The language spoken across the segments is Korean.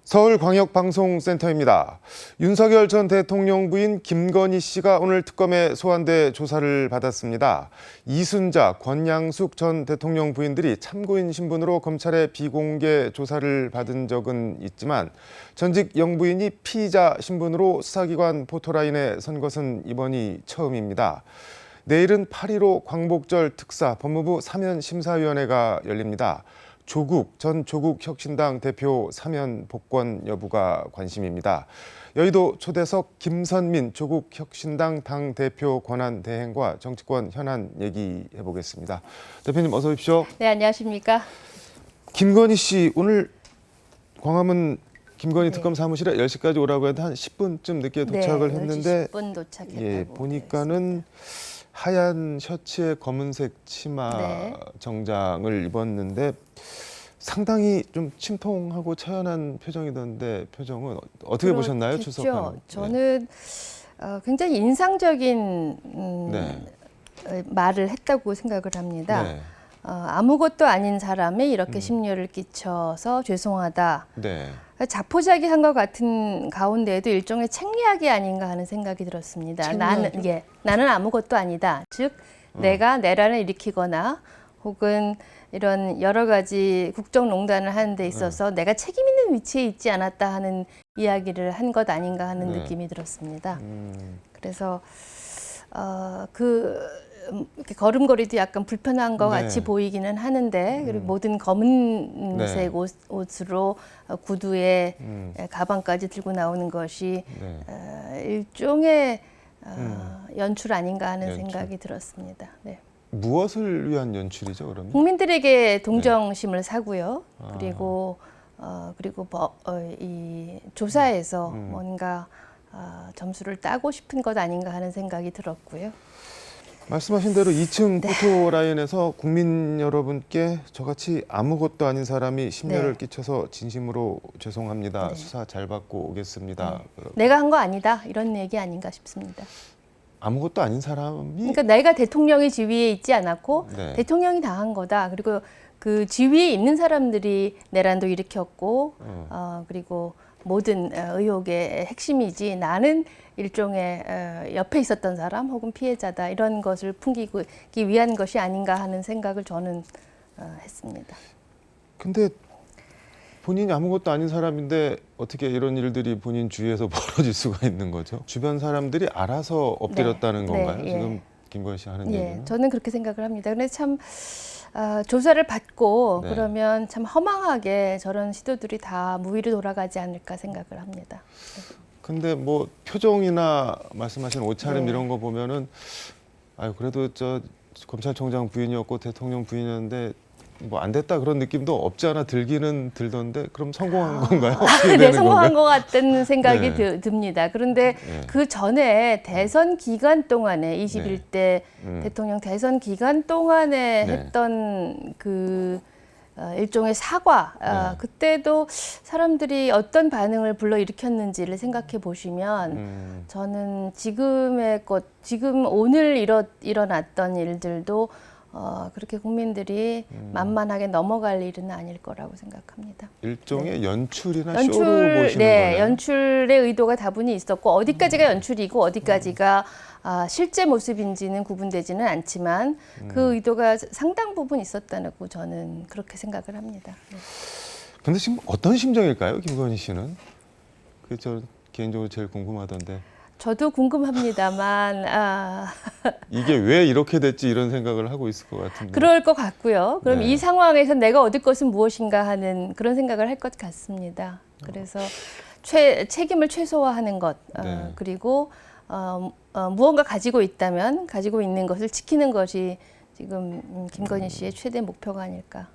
서울광역방송센터입니다. 윤석열 전 대통령 부인 김건희 씨가 오늘 특검에 소환돼 조사를 받았습니다. 이순자, 권양숙 전 대통령 부인들이 참고인 신분으로 검찰의 비공개 조사를 받은 적은 있지만 전직 영부인이 피의자 신분으로 수사기관 포토라인에 선 것은 이번이 처음입니다. 내일은 8.15 광복절 특사 법무부 사면심사위원회가 열립니다. 조국 전 조국혁신당 대표 사면 복권 여부가 관심입니다. 여의도 초대석 김선민 조국혁신당 당대표 권한 대행과 정치권 현안 얘기해 보겠습니다. 대표님 어서 오십시오. 네, 안녕하십니까. 김건희 씨 오늘 광화문 김건희 특검 사무실에 10시까지 오라고 해도 한 10분쯤 늦게 도착을 했는데 10분 도착했다고. 예, 보니까는 하얀 셔츠에 검은색 치마 정장을 입었는데 상당히 좀 침통하고 처연한 표정이던데 표정은 어떻게 보셨나요? 추석하는. 저는 굉장히 인상적인 말을 했다고 생각을 합니다. 네. 아무것도 아닌 사람에 이렇게 심려를 끼쳐서 죄송하다. 네. 자포자기한 것 같은 가운데에도 일종의 책략이 아닌가 하는 생각이 들었습니다. 나는 아무것도 아니다. 즉 내가 내란을 일으키거나 혹은 이런 여러 가지 국정농단을 하는 데 있어서 내가 책임 있는 위치에 있지 않았다 하는 이야기를 한 것 아닌가 하는 느낌이 들었습니다. 그래서 이렇게 걸음걸이도 약간 불편한 것 같이 보이기는 하는데 그리고 모든 검은색 옷으로 구두에 가방까지 들고 나오는 것이 일종의 연출 아닌가 하는 생각이 들었습니다. 네. 무엇을 위한 연출이죠, 그러면? 국민들에게 동정심을 사고요. 그리고 이 조사에서 뭔가 점수를 따고 싶은 것 아닌가 하는 생각이 들었고요. 말씀하신 대로 2층 포토라인에서 국민 여러분께 저같이 아무것도 아닌 사람이 심려를 끼쳐서 진심으로 죄송합니다. 수사 잘 받고 오겠습니다. 내가 한 거 아니다. 이런 얘기 아닌가 싶습니다. 아무것도 아닌 사람이? 그러니까 내가 대통령의 지위에 있지 않았고 대통령이 다 한 거다. 그리고 그 지위에 있는 사람들이 내란도 일으켰고 그리고 모든 의혹의 핵심이지 나는 일종의 옆에 있었던 사람 혹은 피해자다. 이런 것을 풍기기 위한 것이 아닌가 하는 생각을 저는 했습니다. 근데 본인이 아무것도 아닌 사람인데 어떻게 이런 일들이 본인 주위에서 벌어질 수가 있는 거죠? 주변 사람들이 알아서 엎드렸다는 건가요? 지금 김건희 씨 하는 얘기는? 저는 그렇게 생각을 합니다. 그런데 참 조사를 받고 그러면 참 허망하게 저런 시도들이 다 무위로 돌아가지 않을까 생각을 합니다. 근데 뭐 표정이나 말씀하신 옷차림 이런 거 보면은 아유 그래도 저 검찰총장 부인이었고 대통령 부인이었는데 뭐 안 됐다 그런 느낌도 없지 않아 들기는 들던데 그럼 성공한 건가요? 네, 성공한 것 같다는 생각이 듭니다. 그런데 그 전에 대선 기간 동안에 21대 대통령 대선 기간 동안에 했던 그 일종의 사과, 그때도 사람들이 어떤 반응을 불러일으켰는지를 생각해 보시면 저는 지금 오늘 일어났던 일들도 그렇게 국민들이 만만하게 넘어갈 일은 아닐 거라고 생각합니다. 일종의 연출이나 쇼로 보시는 거네요? 연출의 의도가 다분히 있었고 어디까지가 연출이고 어디까지가 실제 모습인지는 구분되지는 않지만 그 의도가 상당 부분 있었다고 저는 그렇게 생각을 합니다. 근데 지금 어떤 심정일까요, 김건희 씨는? 그게 저 개인적으로 제일 궁금하던데. 저도 궁금합니다만 이게 왜 이렇게 됐지 이런 생각을 하고 있을 것 같은데. 그럴 것 같고요. 그럼 이 상황에서 내가 얻을 것은 무엇인가 하는 그런 생각을 할 것 같습니다. 그래서 책임을 최소화하는 것 그리고 무언가 가지고 있다면 가지고 있는 것을 지키는 것이 지금 김건희 씨의 최대 목표가 아닐까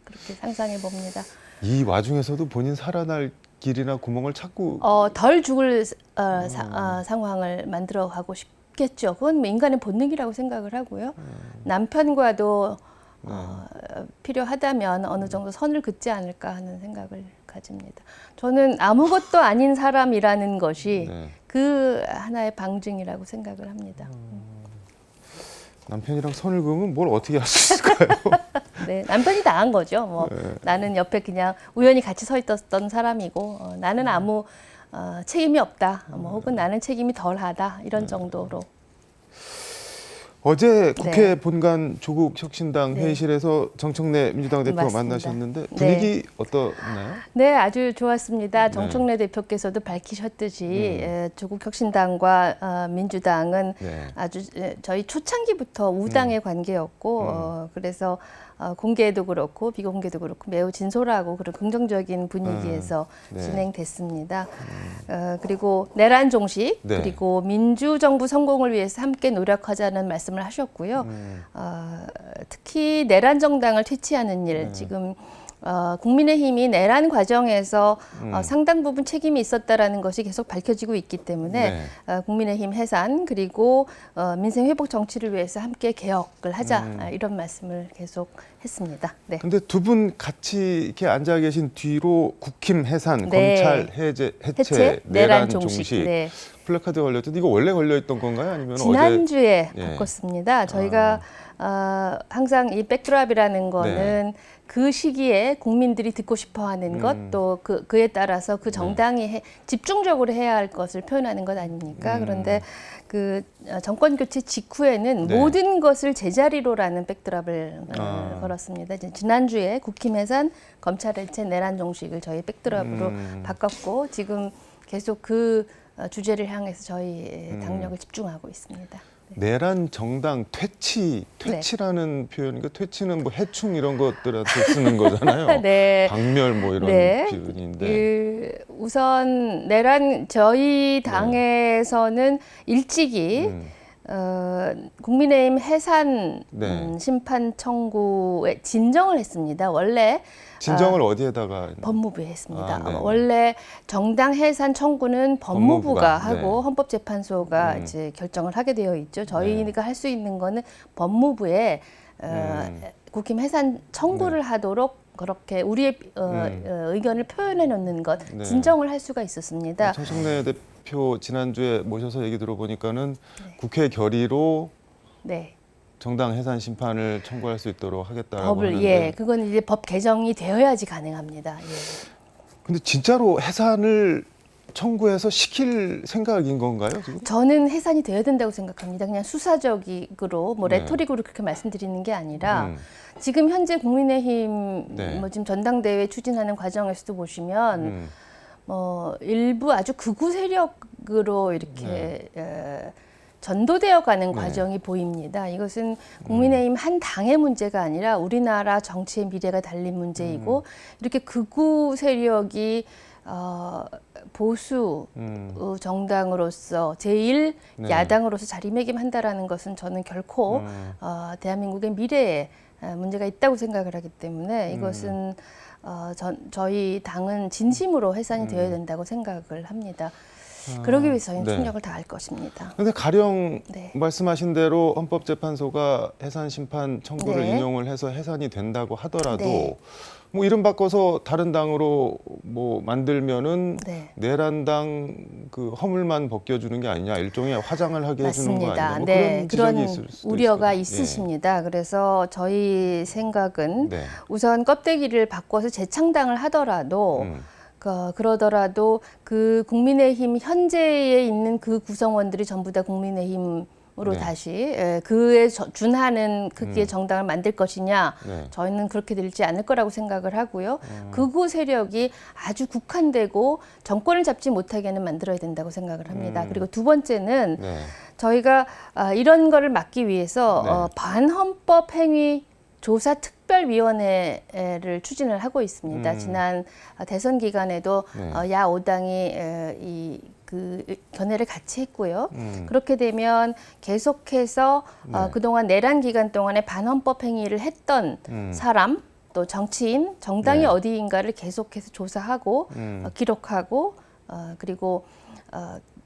그렇게 상상해 봅니다. 이 와중에서도 본인 살아날 길이나 구멍을 찾고 덜 죽을 상황을 만들어 가고 싶겠죠. 그건 뭐 인간의 본능이라고 생각을 하고요. 남편과도 필요하다면 어느 정도 선을 긋지 않을까 하는 생각을 가집니다. 저는 아무것도 아닌 사람이라는 것이 그 하나의 방증이라고 생각을 합니다. 남편이랑 선을 그으면 뭘 어떻게 할 수 있을까요? 네, 남편이 다 한 거죠. 뭐 나는 옆에 그냥 우연히 같이 서 있었던 사람이고 나는 아무 책임이 없다. 뭐 혹은 나는 책임이 덜하다 이런 정도로. 어제 국회 네. 본관 조국 혁신당 네. 회의실에서 정청래 민주당 대표 맞습니다. 만나셨는데 네. 분위기 어떠나요? 네, 아주 좋았습니다. 네. 정청래 대표께서도 밝히셨듯이 조국 혁신당과 민주당은 네. 아주 저희 초창기부터 우당의 관계였고 그래서 공개도 그렇고 비공개도 그렇고 매우 진솔하고 그런 긍정적인 분위기에서 네. 진행됐습니다. 그리고 내란 종식 네. 그리고 민주정부 성공을 위해서 함께 노력하자는 말씀을 하셨고요. 특히 내란 정당을 퇴치하는 일 지금 국민의힘이 내란 과정에서 상당 부분 책임이 있었다라는 것이 계속 밝혀지고 있기 때문에 국민의힘 해산 그리고 민생 회복 정치를 위해서 함께 개혁을 하자 이런 말씀을 계속 했습니다. 네. 근데 두 분 같이 이렇게 앉아 계신 뒤로 국힘 해산, 네. 검찰 해체, 내란 종식 네. 플래카드 걸렸던데 이거 원래 걸려 있던 건가요? 아니면 지난주에 어제 바꿨습니다. 저희가 항상 이 백드랍이라는 거는 그 시기에 국민들이 듣고 싶어하는 것 또 그에 따라서 그 정당이 집중적으로 해야 할 것을 표현하는 것 아닙니까? 그런데 그 정권 교체 직후에는 모든 것을 제자리로라는 백드랍을 걸었습니다. 지난주에 국힘 해산, 검찰 해체, 내란 종식을 저희 백드랍으로 바꿨고 지금 계속 그 주제를 향해서 저희 당력을 집중하고 있습니다. 내란 정당 퇴치라는 표현이니까 퇴치는 뭐 해충 이런 것들한테 쓰는 거잖아요. 네. 박멸 뭐 이런 네. 표현인데. 우선 내란 저희 당에서는 일찍이 국민의힘 해산 심판 청구에 진정을 했습니다. 원래 진정을 어디에다가 법무부에 했습니다. 원래 정당 해산 청구는 법무부가 하고 헌법재판소가 이제 결정을 하게 되어 있죠. 저희가 할 수 있는 거는 법무부에 국힘 해산 청구를 하도록 그렇게 우리의 의견을 표현해 놓는 것 진정을 할 수가 있었습니다. 정청래 대표 지난주에 모셔서 얘기 들어보니까는 국회 결의로 정당 해산 심판을 청구할 수 있도록 하겠다라고 하는데 그건 이제 법 개정이 되어야지 가능합니다. 근데 진짜로 해산을 청구해서 시킬 생각인 건가요, 지금? 저는 해산이 되어야 된다고 생각합니다. 그냥 수사적으로 뭐 레토릭으로 그렇게 말씀드리는 게 아니라 지금 현재 국민의힘 뭐 지금 전당대회 추진하는 과정에서도 보시면 일부 아주 극우 세력으로 이렇게 전도되어 가는 과정이 보입니다. 이것은 국민의힘 한 당의 문제가 아니라 우리나라 정치의 미래가 달린 문제이고 이렇게 극우 세력이 보수 정당으로서 제1 야당으로서 자리매김한다라는 것은 저는 결코 대한민국의 미래에 문제가 있다고 생각을 하기 때문에 이것은 저희 당은 진심으로 해산이 되어야 된다고 생각을 합니다. 그러기 위해서 저희는 총력을 다할 것입니다. 그런데 가령 말씀하신 대로 헌법재판소가 해산 심판 청구를 인용을 해서 해산이 된다고 하더라도 뭐 이름 바꿔서 다른 당으로 뭐 만들면은 내란당 그 허물만 벗겨주는 게 아니냐, 일종의 화장을 하게 해주는 거 아니냐, 뭐 그런 지적이 있을 수도 우려가 있거든요. 있으십니다. 그래서 저희 생각은 우선 껍데기를 바꿔서 재창당을 하더라도 그러더라도 그 국민의힘 현재에 있는 그 구성원들이 전부 다 국민의힘으로 다시 그에 준하는 크기의 정당을 만들 것이냐, 저희는 그렇게 될지 않을 거라고 생각을 하고요. 극우 세력이 아주 국한되고 정권을 잡지 못하게는 만들어야 된다고 생각을 합니다. 그리고 두 번째는 저희가 이런 거를 막기 위해서 반헌법 행위 조사 특별위원회를 추진을 하고 있습니다. 지난 대선 기간에도 야 5당이 그 견해를 같이 했고요. 그렇게 되면 계속해서 그동안 내란 기간 동안에 반헌법 행위를 했던 사람, 또 정치인, 정당이 어디인가를 계속해서 조사하고 기록하고 그리고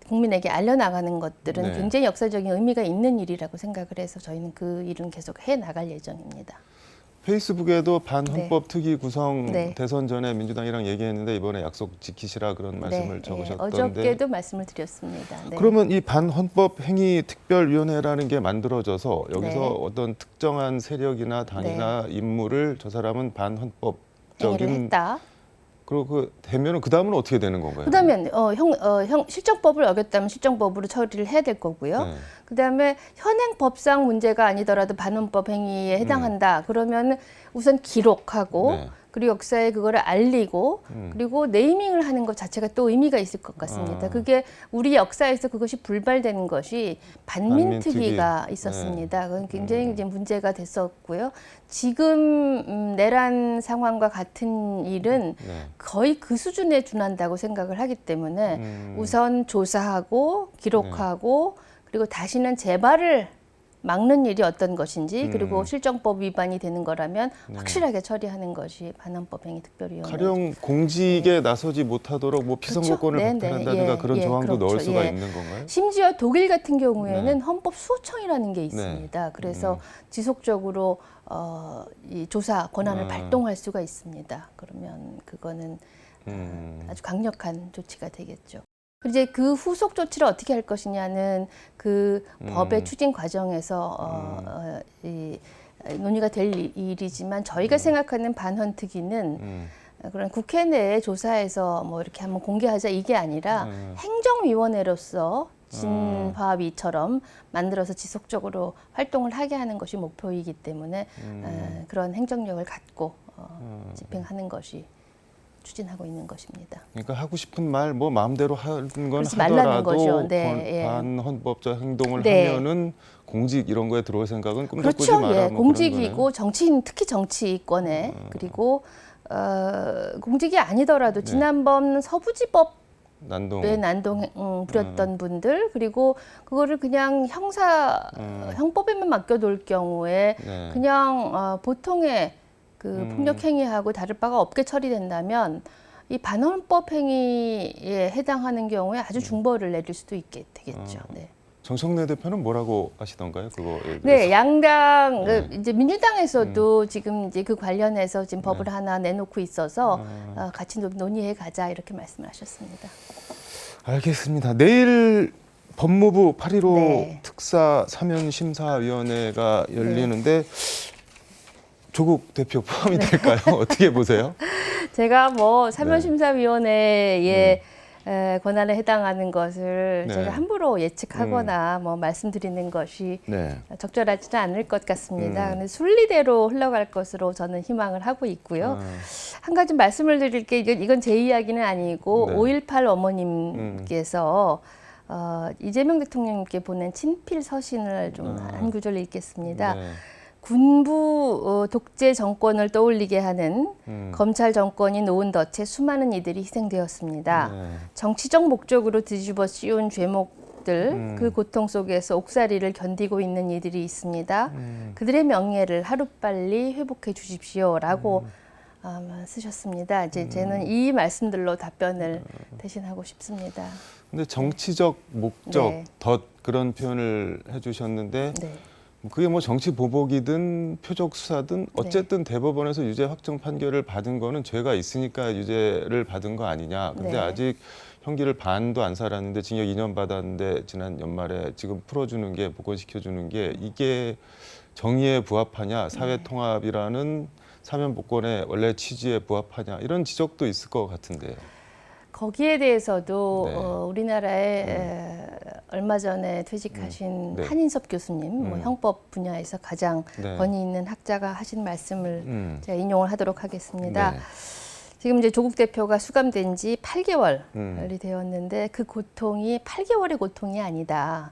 국민에게 알려나가는 것들은 굉장히 역사적인 의미가 있는 일이라고 생각을 해서 저희는 그 일은 계속 해나갈 예정입니다. 페이스북에도 반헌법 특위 구성 네. 대선 전에 민주당이랑 얘기했는데 이번에 약속 지키시라 그런 말씀을 적으셨던데. 어저께도 말씀을 드렸습니다. 네. 그러면 이 반헌법 행위 특별위원회라는 게 만들어져서 여기서 네. 어떤 특정한 세력이나 당이나 인물을 저 사람은 행위를 반헌법적인 했다. 그리고 그 되면은 그 다음은 어떻게 되는 건가요? 그다음에 실정법을 어겼다면 실정법으로 처리를 해야 될 거고요. 네. 그다음에 현행 법상 문제가 아니더라도 반헌법 행위에 해당한다. 그러면 우선 기록하고 네. 그리고 역사에 그거를 알리고 그리고 네이밍을 하는 것 자체가 또 의미가 있을 것 같습니다. 그게 우리 역사에서 그것이 불발되는 것이 반민특위가 반민특위. 있었습니다. 그건 굉장히 이제 문제가 됐었고요. 지금 내란 상황과 같은 일은 네. 거의 그 수준에 준한다고 생각을 하기 때문에 우선 조사하고 기록하고 그리고 다시는 재발을 막는 일이 어떤 것인지 그리고 실정법 위반이 되는 거라면 확실하게 처리하는 것이 반헌법 행위 특별위원회. 가령 공직에 나서지 못하도록 뭐 피선거권을 그렇죠. 박탈한다든가 예, 그런 예, 조항도 그렇죠. 넣을 수가 예. 있는 건가요? 심지어 독일 같은 경우에는 네. 헌법 수호청이라는 게 있습니다. 그래서 지속적으로 이 조사 권한을 발동할 수가 있습니다. 그러면 그거는 아주 강력한 조치가 되겠죠. 그리고 이제 그 후속 조치를 어떻게 할 것이냐는 그 법의 추진 과정에서 논의가 될 일이지만 저희가 생각하는 반헌특위는 그런 국회 내에 조사해서 뭐 이렇게 한번 공개하자 이게 아니라 행정위원회로서 진화위처럼 만들어서 지속적으로 활동을 하게 하는 것이 목표이기 때문에 그런 행정력을 갖고 집행하는 것이 추진하고 있는 것입니다. 그러니까 하고 싶은 말 뭐 마음대로 하는 건 그러지 말라는 하더라도 거죠. 네, 예. 반헌법적 행동을 네. 하면은 공직 이런 거에 들어올 생각은 꿈도 꾸지 그렇죠. 마라. 예, 뭐 공직이고 그런 정치인 특히 정치권에 그리고 공직이 아니더라도 네. 지난번 서부지법 난동. 난동 부렸던 분들 그리고 그거를 그냥 형법에만 맡겨둘 경우에 네. 그냥 보통의 그 폭력 행위하고 다를 바가 없게 처리된다면 이 반헌법 행위에 해당하는 경우에 아주 중벌을 내릴 수도 있게 되겠죠. 네. 정청래 대표는 뭐라고 하시던가요? 그거에 대해서. 네, 양당 네. 이제 민주당에서도 지금 이제 그 관련해서 지금 법을 하나 내놓고 있어서 같이 논의해 가자 이렇게 말씀하셨습니다. 알겠습니다. 내일 법무부 8.15 네. 특사 사면심사위원회가 열리는데 조국 대표 포함이 될까요? 어떻게 보세요? 제가 뭐 사면심사위원회의 권한에 해당하는 것을 네. 제가 함부로 예측하거나 뭐 말씀드리는 것이 네. 적절하지는 않을 것 같습니다. 근데 순리대로 흘러갈 것으로 저는 희망을 하고 있고요. 한 가지 말씀을 드릴 게 이건 제 이야기는 아니고 네. 5.18 어머님께서 이재명 대통령님께 보낸 친필 서신을 좀 한 구절 읽겠습니다. 네. 군부 독재 정권을 떠올리게 하는 검찰 정권이 놓은 덫에 수많은 이들이 희생되었습니다. 네. 정치적 목적으로 뒤집어 씌운 죄목들, 그 고통 속에서 옥살이를 견디고 있는 이들이 있습니다. 그들의 명예를 하루빨리 회복해 주십시오라고 쓰셨습니다. 이제 저는 이 말씀들로 답변을 대신하고 싶습니다. 근데 정치적 목적, 네. 덫 그런 표현을 해주셨는데 네. 그게 뭐 정치 보복이든 표적 수사든 어쨌든 대법원에서 유죄 확정 판결을 받은 거는 죄가 있으니까 유죄를 받은 거 아니냐. 근데 네. 아직 형기를 반도 안 살았는데 징역 2년 받았는데 지난 연말에 지금 풀어주는 게 복권시켜주는 게 이게 정의에 부합하냐, 사회 통합이라는 사면 복권의 원래 취지에 부합하냐 이런 지적도 있을 것 같은데요. 거기에 대해서도 네. 우리나라에 얼마 전에 퇴직하신 네. 한인섭 교수님, 뭐 형법 분야에서 가장 네. 권위 있는 학자가 하신 말씀을 제가 인용을 하도록 하겠습니다. 네. 지금 이제 조국 대표가 수감된 지 8개월이 되었는데 그 고통이 8개월의 고통이 아니다.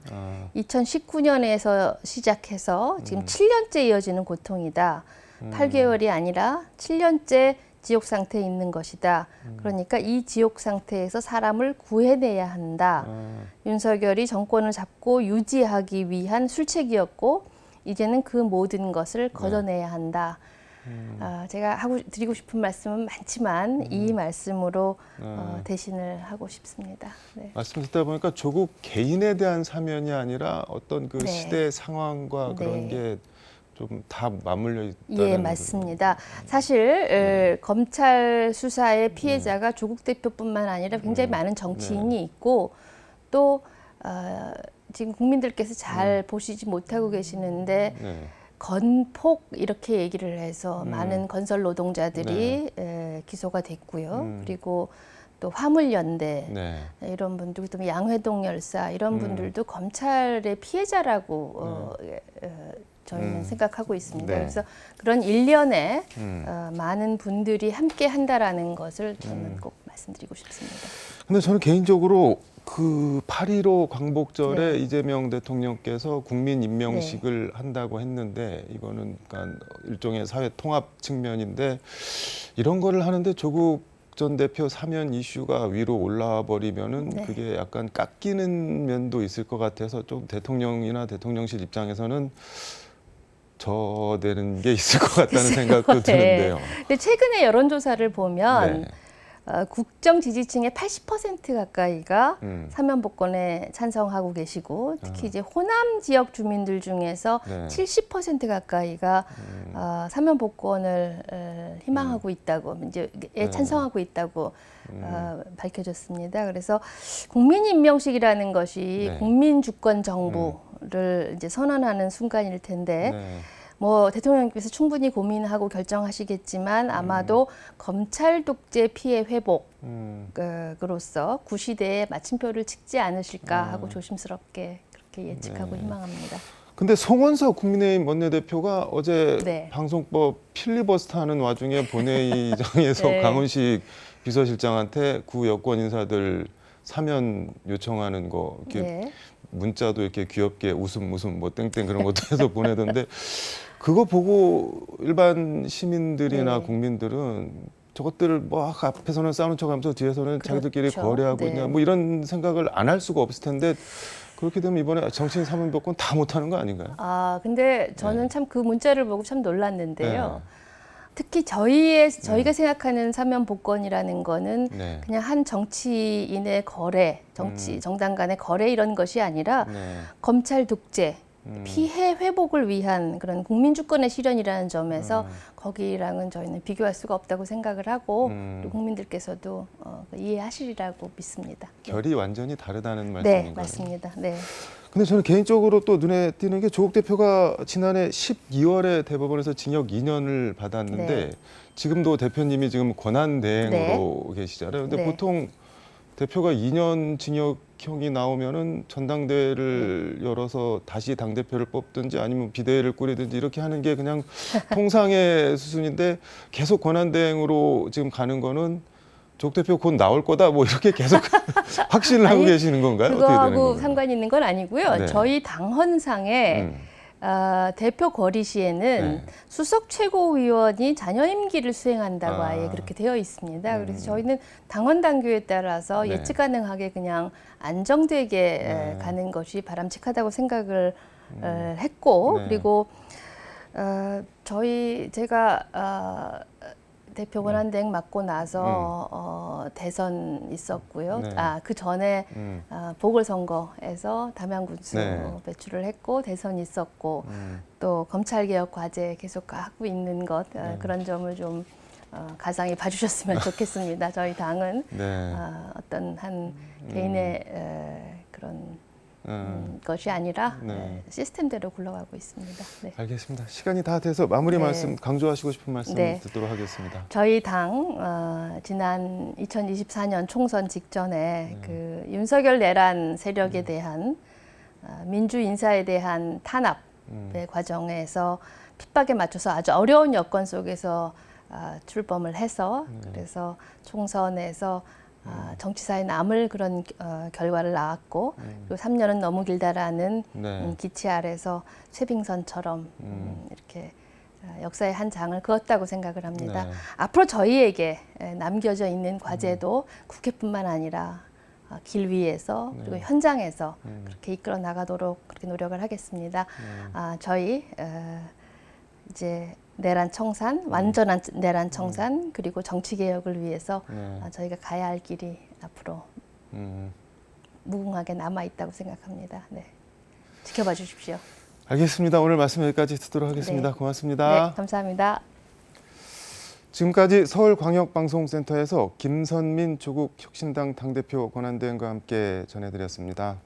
2019년에서 시작해서 지금 7년째 이어지는 고통이다. 8개월이 아니라 7년째 지옥 상태에 있는 것이다. 그러니까 이 지옥 상태에서 사람을 구해내야 한다. 윤석열이 정권을 잡고 유지하기 위한 술책이었고 이제는 그 모든 것을 걷어내야 한다. 제가 드리고 싶은 말씀은 많지만 이 말씀으로 대신을 하고 싶습니다. 네. 말씀 듣다 보니까 조국 개인에 대한 사면이 아니라 어떤 그 네. 시대 상황과 그런 네. 게 좀 다 맞물려 있다는. 예, 맞습니다. 사실 검찰 수사의 피해자가 조국 대표뿐만 아니라 굉장히 많은 정치인이 있고 또 지금 국민들께서 잘 보시지 못하고 계시는데 네. 건폭 이렇게 얘기를 해서 많은 건설 노동자들이 기소가 됐고요. 그리고 또 화물연대 네. 이런 분들, 또 양회동 열사 이런 분들도 검찰의 피해자라고 저희는 생각하고 있습니다. 네. 그래서 그런 일련에 많은 분들이 함께 한다라는 것을 저는 꼭 말씀드리고 싶습니다. 근데 저는 개인적으로 그 8.15 광복절에 네. 이재명 대통령께서 국민 임명식을 한다고 했는데 이거는 그러니까 일종의 사회 통합 측면인데 이런 거를 하는데 조국 전 대표 사면 이슈가 위로 올라와 버리면은 네. 그게 약간 깎이는 면도 있을 것 같아서 좀 대통령이나 대통령실 입장에서는 저되는 게 있을 것 같다는 생각도 드는데요. 근데 최근에 여론조사를 보면 네. 국정 지지층의 80% 가까이가 음. 사면 복권에 찬성하고 계시고 특히 이제 호남 지역 주민들 중에서 네. 70% 가까이가 사면 복권을 희망하고 있다고 이제 찬성하고 있다고 밝혀졌습니다. 그래서 국민 임명식이라는 것이 네. 국민 주권 정부를 이제 선언하는 순간일 텐데. 네. 뭐 대통령께서 충분히 고민하고 결정하시겠지만 아마도 검찰 독재 피해 회복으로서 구시대에 마침표를 찍지 않으실까 하고 조심스럽게 그렇게 예측하고 희망합니다. 근데 송원석 국민의힘 원내대표가 어제 네. 방송법 필리버스터 하는 와중에 본회의장에서 네. 강훈식 비서실장한테 구 여권 인사들 사면 요청하는 거 이렇게 네. 문자도 이렇게 귀엽게 웃음 뭐 땡땡 그런 것도 해서 보내던데 그거 보고 일반 시민들이나 네. 국민들은 저것들을 뭐 앞에서는 싸우는 척하면서 뒤에서는 자기들끼리 그렇죠. 거래하고 네. 있냐 뭐 이런 생각을 안 할 수가 없을 텐데 그렇게 되면 이번에 정치인 사면 복권 다 못하는 거 아닌가요? 아 근데 저는 참 그 문자를 보고 참 놀랐는데요. 네. 특히 저희가 생각하는 사면 복권이라는 거는 네. 그냥 한 정치인의 거래, 정당 간의 거래 이런 것이 아니라 네. 검찰 독재, 피해 회복을 위한 그런 국민 주권의 실현이라는 점에서 거기랑은 저희는 비교할 수가 없다고 생각을 하고 그리고 국민들께서도 이해하시리라고 믿습니다. 결이 완전히 다르다는 네, 말씀인가요? 맞습니다. 네. 근데 저는 개인적으로 또 눈에 띄는 게 조국 대표가 지난해 12월에 대법원에서 징역 2년을 받았는데 네. 지금도 대표님이 지금 권한 대행으로 계시잖아요. 근데 네. 보통 대표가 2년 징역형이 나오면은 전당대회를 열어서 다시 당대표를 뽑든지 아니면 비대위를 꾸리든지 이렇게 하는 게 그냥 통상의 수순인데 계속 권한 대행으로 지금 가는 거는 조 대표 곧 나올 거다 뭐 이렇게 계속 확신을 하고 계시는 건가요? 어떻게 되는 그거하고 건가요? 상관이 있는 건 아니고요. 네. 저희 당헌상에 대표 거리 시에는 네. 수석 최고위원이 잔여 임기를 수행한다고 아예 그렇게 되어 있습니다. 그래서 저희는 당원 당규에 따라서 네. 예측 가능하게 그냥 안정되게 네. 가는 것이 바람직하다고 생각을 했고 네. 그리고 제가 대표 권한 대행 맡고 나서 대선 있었고요. 네. 그 전에 보궐선거에서 담양군수 네. 배출을 했고 대선 있었고 또 검찰개혁 과제 계속 하고 있는 것 그런 점을 좀 가상히 봐주셨으면 좋겠습니다. 저희 당은 네. 어떤 한 개인의 그런 것이 아니라 네. 시스템대로 굴러가고 있습니다. 네. 알겠습니다. 시간이 다 돼서 마무리 네. 말씀 강조하시고 싶은 말씀 네. 듣도록 하겠습니다. 저희 당 지난 2024년 총선 직전에 그 윤석열 내란 세력에 대한 민주 인사에 대한 탄압의 과정에서 핍박에 맞춰서 아주 어려운 여건 속에서 출범을 해서 그래서 총선에서 정치사에 남을 그런 결과를 낳았고 그리고 3년은 너무 길다라는 네. 기치 아래서 쇠빙선처럼 이렇게 역사의 한 장을 그었다고 생각을 합니다. 네. 앞으로 저희에게 남겨져 있는 과제도 국회뿐만 아니라 길 위에서 그리고 현장에서 그렇게 이끌어 나가도록 그렇게 노력을 하겠습니다. 저희 이제 내란 청산, 완전한 내란 청산 그리고 정치 개혁을 위해서 저희가 가야 할 길이 앞으로 무궁하게 남아 있다고 생각합니다. 네. 지켜봐 주십시오. 알겠습니다. 오늘 말씀 여기까지 듣도록 하겠습니다. 네. 고맙습니다. 네, 감사합니다. 지금까지 서울광역방송센터에서 김선민 조국혁신당 당대표 권한대행과 함께 전해드렸습니다.